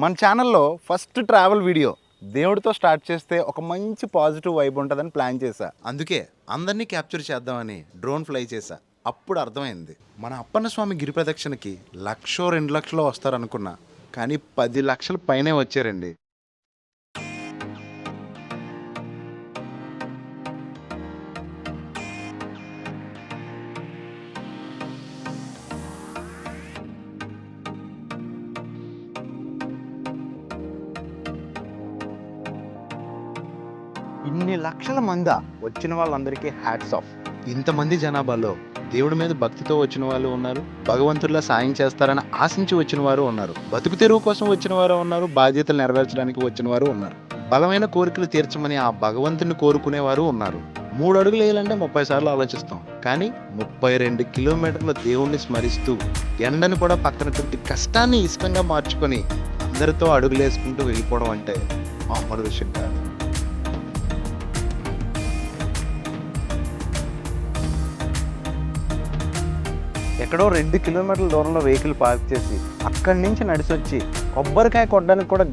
మన ఛానల్లో first travel video దేవుడితో స్టార్ట్ చేస్తే ఒక మంచి పాజిటివ్ వైబ్ ఉంటుందని ప్లాన్ చేశా. అందుకే అందరినీ క్యాప్చర్ చేద్దామని డ్రోన్ ఫ్లై చేశా. అప్పుడు అర్థమైంది, మన అప్పన్న స్వామి గిరి ప్రదక్షిణకి 1,00,000 2 లక్షలు వస్తారనుకున్నా, కానీ 10 లక్షల పైనే వచ్చారండి. ఇన్ని లక్షల మందా వచ్చిన వాళ్ళందరికీ హ్యాట్స్ ఆఫ్. ఇంతమంది జనాభాలో దేవుడి మీద భక్తితో వచ్చిన వాళ్ళు ఉన్నారు, భగవంతుడిలా సాయం చేస్తారని ఆశించి వచ్చిన వారు ఉన్నారు, బతుకు తెరువు కోసం వచ్చిన వారు ఉన్నారు, బాధ్యతలు నెరవేర్చడానికి వచ్చిన వారు ఉన్నారు, బలమైన కోరికలు తీర్చమని ఆ భగవంతుని కోరుకునేవారు ఉన్నారు. 3 అడుగులు వేయాలంటే 30 సార్లు ఆలోచిస్తాం, కానీ 32 కిలోమీటర్ల దేవుణ్ణి స్మరిస్తూ ఎండను కూడా పక్కన పెట్టి కష్టాన్ని ఇష్టంగా మార్చుకొని అందరితో అడుగులు వేసుకుంటూ వెళ్ళిపోవడం అంటే మామూలు విషయం కాదు. ఎక్కడో 2 కిలోమీటర్ల దూరంలో వెహికల్ పార్క్ చేసి అక్కడి నుంచి నడిచొచ్చి కొబ్బరికాయ కొట్టడానికి కూడా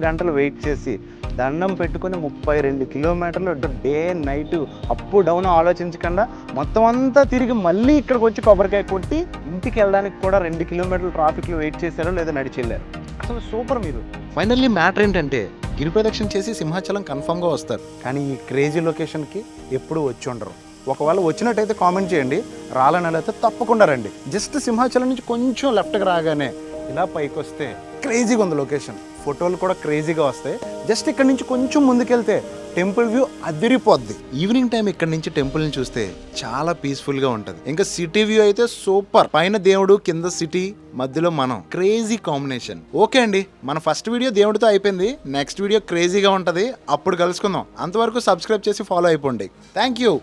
గంటలు వెయిట్ చేసి దండం పెట్టుకుని 32 కిలోమీటర్లు డే నైట్ అప్ డౌన్ ఆలోచించకుండా మొత్తం అంతా తిరిగి మళ్ళీ ఇక్కడికి వచ్చి కొబ్బరికాయ కొట్టి ఇంటికి వెళ్ళడానికి కూడా 2 కిలోమీటర్లు ట్రాఫిక్లో వెయిట్ చేశారో లేదా నడిచి వెళ్ళారు. అసలు సూపర్ మీరు. ఫైనల్లీ మ్యాటర్ ఏంటంటే గిరి ప్రదక్షిణ చేసి సింహాచలం కన్ఫామ్గా వస్తారు, కానీ ఈ క్రేజీ లొకేషన్కి ఎప్పుడూ వచ్చి ఉండరు. ఒకవేళ వచ్చినట్టయితే కామెంట్ చేయండి, రాలనైతే తప్పకుండా రండి. జస్ట్ సింహాచలం నుంచి కొంచెం లెఫ్ట్కి రాగానే ఇలా పైకి వస్తే క్రేజీగా ఉంది లొకేషన్, ఫోటోలు కూడా క్రేజీగా వస్తాయి. జస్ట్ ఇక్కడ నుంచి కొంచెం ముందుకెళ్తే టెంపుల్ వ్యూ అదిరిపోద్ది. ఈవినింగ్ టైం ఇక్కడ నుంచి టెంపుల్ని చూస్తే చాలా పీస్ఫుల్గా ఉంటుంది. ఇంకా సిటీ వ్యూ అయితే సూపర్, పైన దేవుడు కింద సిటీ మధ్యలో మనం, క్రేజీ కాంబినేషన్. ఓకే అండి, మన ఫస్ట్ వీడియో దేవుడితో అయిపోయింది, నెక్స్ట్ వీడియో క్రేజీగా ఉంటుంది, అప్పుడు కలుసుకుందాం. అంతవరకు సబ్స్క్రైబ్ చేసి ఫాలో అయిపోండి. Thank you.